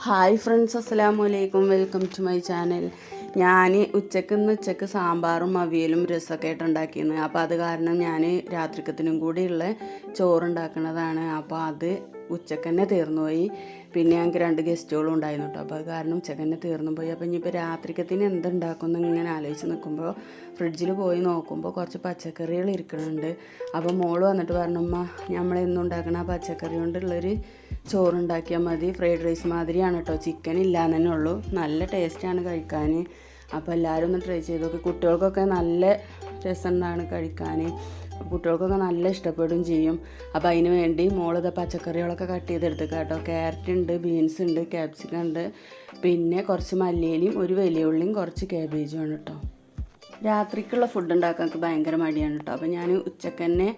Hi friends, അസ്സലാമു അലൈക്കും. Welcome to my channel. ഞാൻ ഉച്ചക്ക് സാമ്പാറും അവിയലും രസമൊക്കെ ആയിട്ട് ഉണ്ടാക്കിയിരുന്നു. അപ്പോൾ അത് കാരണം ഞാൻ രാത്രിക്കത്തിനും കൂടിയുള്ള ചോറുണ്ടാക്കുന്നതാണ്. അപ്പോൾ അത് ഉച്ചക്ക് തന്നെ തീർന്നു പോയി. പിന്നെ ഞങ്ങൾക്ക് 2 ഗസ്റ്റുകളും ഉണ്ടായിരുന്നു കേട്ടോ. അപ്പോൾ അത് കാരണം ഉച്ചക്ക് തന്നെ തീർന്നു പോയി. അപ്പോൾ ഇനിയിപ്പോൾ രാത്രിക്കത്തിന് എന്തുണ്ടാക്കുമെന്ന് ഇങ്ങനെ ആലോചിച്ച് നിൽക്കുമ്പോൾ ഫ്രിഡ്ജിൽ പോയി നോക്കുമ്പോൾ കുറച്ച് പച്ചക്കറികൾ ഇരിക്കുന്നുണ്ട്. അപ്പോൾ മോള് വന്നിട്ട് പറഞ്ഞു, അമ്മ നമ്മളെന്നും ഉണ്ടാക്കണ ആ പച്ചക്കറി കൊണ്ടുള്ളൊരു ചോറുണ്ടാക്കിയാൽ മതി. ഫ്രൈഡ് റൈസ് മാതിരിയാണ് കേട്ടോ, ചിക്കൻ ഇല്ലാന്ന് തന്നെ ഉള്ളൂ. നല്ല ടേസ്റ്റാണ് കഴിക്കാൻ. അപ്പോൾ എല്ലാവരും ഒന്ന് ട്രൈ ചെയ്ത് നോക്കി. കുട്ടികൾക്കൊക്കെ നല്ല രസമുണ്ടാണ് കഴിക്കാൻ. കുട്ടികൾക്കൊക്കെ നല്ല ഇഷ്ടപ്പെടുകയും ചെയ്യും. അപ്പോൾ അതിന് വേണ്ടി മോളിത് പച്ചക്കറികളൊക്കെ കട്ട് ചെയ്തെടുത്തേക്കുക കേട്ടോ. ക്യാരറ്റ് ഉണ്ട്, ബീൻസ് ഉണ്ട്, ക്യാപ്സിക്കം ഉണ്ട്, പിന്നെ കുറച്ച് മല്ലിയിലയും ഒരു വലിയ ഉള്ളിയും കുറച്ച് കാബേജും ആണ് കേട്ടോ. രാത്രിക്കുള്ള ഫുഡ് ഉണ്ടാക്കാൻ എനിക്ക് ഭയങ്കര മടിയാണ് കേട്ടോ. അപ്പോൾ ഞാൻ ഉച്ചക്ക് തന്നെ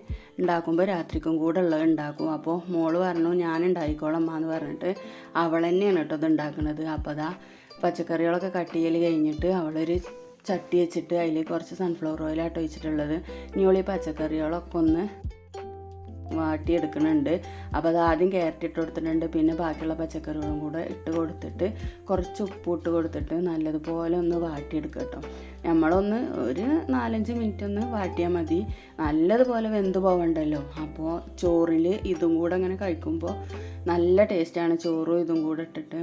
ഉണ്ടാക്കുമ്പോൾ രാത്രിക്കും കൂടെ ഉള്ളത് ഉണ്ടാക്കും. അപ്പോൾ മോള് പറഞ്ഞു ഞാൻ ഉണ്ടാക്കിക്കോളാം അമ്മ എന്ന് പറഞ്ഞിട്ട് അവൾ തന്നെയാണ് കേട്ടോ ഇത് ഉണ്ടാക്കുന്നത്. അപ്പോൾ അതാ പച്ചക്കറികളൊക്കെ കട്ട് ചെയ്യൽ കഴിഞ്ഞിട്ട് അവളൊരു ചട്ടി വെച്ചിട്ട് അതിൽ കുറച്ച് സൺഫ്ലവർ ഓയിലാട്ടോ ഒഴിച്ചിട്ടുള്ളത്. ഇനിയോളി പച്ചക്കറികളൊക്കെ ഒന്ന് വാട്ടിയെടുക്കുന്നുണ്ട്. അപ്പോൾ അത് ആദ്യം ക്യാരറ്റ് ഇട്ട് കൊടുത്തിട്ടുണ്ട്. പിന്നെ ബാക്കിയുള്ള പച്ചക്കറികളും കൂടെ ഇട്ട് കൊടുത്തിട്ട് കുറച്ച് ഉപ്പ് ഇട്ട് കൊടുത്തിട്ട് നല്ലതുപോലെ ഒന്ന് വാട്ടിയെടുക്കുക കേട്ടോ. നമ്മളൊന്ന് ഒരു 4-5 മിനിറ്റ് ഒന്ന് വാട്ടിയാൽ മതി. നല്ലതുപോലെ വെന്ത് പോവണ്ടല്ലോ. അപ്പോൾ ചോറിൽ ഇതും കൂടെ അങ്ങനെ കഴിക്കുമ്പോൾ നല്ല ടേസ്റ്റാണ്, ചോറും ഇതും കൂടെ ഇട്ടിട്ട്.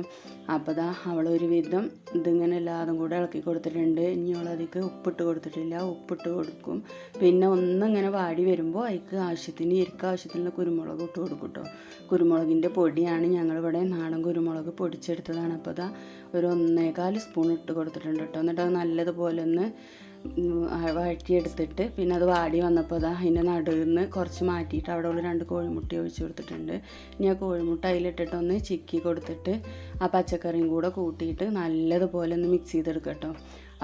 അപ്പോൾ ദാ അവളൊരു വിധം ഇതിങ്ങനെ എല്ലാതും കൂടെ ഇളക്കി കൊടുത്തിട്ടുണ്ട്. ഇനി അവളതിക്ക് ഉപ്പിട്ട് കൊടുത്തിട്ടില്ല, ഉപ്പിട്ട് കൊടുക്കും. പിന്നെ ഒന്നിങ്ങനെ വാടി വരുമ്പോൾ അതിക്ക് ആവശ്യത്തിനുള്ള കുരുമുളക് ഇട്ട് കൊടുക്കും കേട്ടോ. കുരുമുളകിൻ്റെ പൊടിയാണ്, ഞങ്ങളിവിടെ നാടൻ കുരുമുളക് പൊടിച്ചെടുത്തതാണ്. അപ്പോൾ അതാ ഒരു 1.25 സ്പൂൺ ഇട്ട് കൊടുത്തിട്ടുണ്ട് കേട്ടോ. എന്നിട്ട് അത് നല്ലതുപോലെ ഒന്ന് വഴറ്റിയെടുത്തിട്ട് പിന്നെ അത് വാടി വന്നപ്പോൾ അതാ അതിൻ്റെ നടുവിൽ നിന്ന് കുറച്ച് മാറ്റിയിട്ട് അവിടെ ഉള്ള 2 കോഴിമുട്ട ഒഴിച്ച് കൊടുത്തിട്ടുണ്ട്. ഇനി ആ കോഴിമുട്ട അതിലിട്ടിട്ടൊന്ന് ചിക്കി കൊടുത്തിട്ട് ആ പച്ചക്കറിയും കൂടെ കൂട്ടിയിട്ട് നല്ലതുപോലെ ഒന്ന് മിക്സ് ചെയ്തെടുക്കുക കേട്ടോ.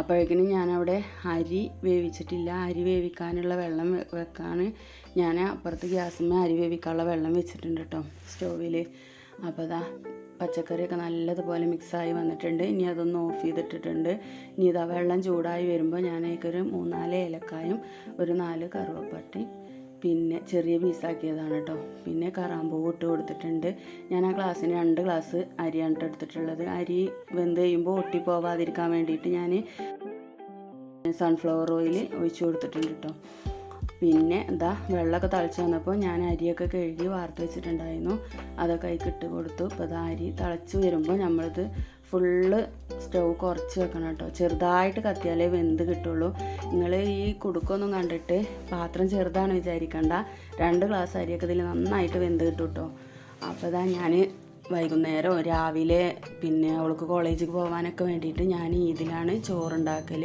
അപ്പോഴേക്കിനും ഞാനവിടെ അരി വേവിച്ചിട്ടില്ല. അരി വേവിക്കാനുള്ള വെള്ളം വെക്കാൻ ഞാൻ അപ്പുറത്ത് ഗ്യാസിന്മേൽ അരി വേവിക്കാനുള്ള വെള്ളം വെച്ചിട്ടുണ്ട് കേട്ടോ സ്റ്റോവിൽ. അപ്പോൾ അതാ പച്ചക്കറിയൊക്കെ നല്ലതുപോലെ മിക്സായി വന്നിട്ടുണ്ട്. ഇനി അതൊന്ന് ഓഫ് ചെയ്തിട്ടിട്ടുണ്ട്. ഇനി ഇതാ വെള്ളം ചൂടായി വരുമ്പോൾ ഞാനേക്കൊരു 3-4 ഏലക്കായും ഒരു 4 കറുവപ്പട്ടയും പിന്നെ ചെറിയ പീസാക്കിയതാണ് കേട്ടോ. പിന്നെ കറാമ്പൂവ് ഇട്ട് കൊടുത്തിട്ടുണ്ട്. ഞാൻ ആ ഗ്ലാസ്സിന് 2 ഗ്ലാസ് അരിയാണ് എടുത്തിട്ടുള്ളത്. അരി വെന്ത് കഴിയുമ്പോൾ ഒട്ടിപ്പോവാതിരിക്കാൻ വേണ്ടിയിട്ട് ഞാൻ സൺഫ്ലവർ ഓയിൽ ഒഴിച്ച് കൊടുത്തിട്ടുണ്ട് കേട്ടോ. പിന്നെ എന്താ വെള്ളമൊക്കെ തിളച്ച് വന്നപ്പോൾ ഞാൻ അരിയൊക്കെ കഴുകി വാർത്ത് വെച്ചിട്ടുണ്ടായിരുന്നു. അതൊക്കെ അതിൽ ഇട്ട് കൊടുത്തു. ഇപ്പോൾ അത് അരി തിളച്ച് വരുമ്പോൾ നമ്മളിത് ഫുള്ള് സ്റ്റൗ കുറച്ച് വെക്കണം കേട്ടോ. ചെറുതായിട്ട് കത്തിയാലേ വെന്ത് കിട്ടുള്ളൂ. നിങ്ങൾ ഈ കുടുക്കൊന്നും കണ്ടിട്ട് പാത്രം ചെറുതാണ് വിചാരിക്കണ്ട. 2 ഗ്ലാസ് അരിയൊക്കെ ഇതിൽ നന്നായിട്ട് വെന്ത് കിട്ടും കേട്ടോ. അപ്പോൾ ഇതാ ഞാൻ വൈകുന്നേരം രാവിലെ പിന്നെ അവൾക്ക് കോളേജിൽ പോകാനൊക്കെ വേണ്ടിയിട്ട് ഞാൻ ഇതിലാണ് ചോറുണ്ടാക്കൽ.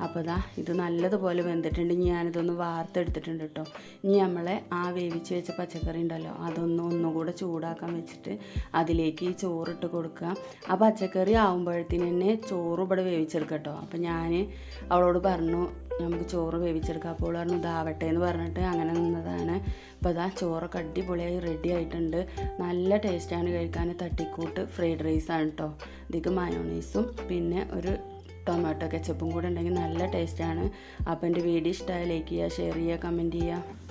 അപ്പോൾ ഇതാ ഇത് നല്ലതുപോലെ വെന്തിട്ടുണ്ട്. ഞാനിതൊന്ന് വാർത്തെടുത്തിട്ടുണ്ട് കേട്ടോ. ഇനി നമ്മളെ ആ വേവിച്ച് വെച്ച പച്ചക്കറി ഉണ്ടല്ലോ ഒന്നുകൂടെ ചൂടാക്കാൻ വെച്ചിട്ട് അതിലേക്ക് ഈ ചോറിട്ട് കൊടുക്കുക. ആ പച്ചക്കറി ആകുമ്പോഴത്തേന് തന്നെ ചോറ് ഇവിടെ വേവിച്ചെടുക്കുക കേട്ടോ. അപ്പോൾ ഞാൻ അവളോട് പറഞ്ഞു നമുക്ക് ചോറ് വേവിച്ചെടുക്കാം. അപ്പോൾ പറഞ്ഞു ഇതാവട്ടെ എന്ന് പറഞ്ഞിട്ട് അങ്ങനെ നിന്നതാണ്. അപ്പോൾ അതാ ചോറൊക്കെ അടിപൊളിയായി റെഡി ആയിട്ടുണ്ട്. നല്ല ടേസ്റ്റാണ് കഴിക്കാൻ. തട്ടിക്കൂട്ട് ഫ്രൈഡ് റൈസാണ് കേട്ടോ. ഇതിക്ക് മയോണൈസും പിന്നെ ഒരു ടൊമാറ്റോ കെച്ചപ്പും കൂടെ ഉണ്ടെങ്കിൽ നല്ല ടേസ്റ്റാണ്. അപ്പോൾ എൻ്റെ വീഡിയോ ഇഷ്ടമായ ലൈക്ക് ചെയ്യുക, ഷെയർ ചെയ്യുക, കമൻറ്റ് ചെയ്യുക.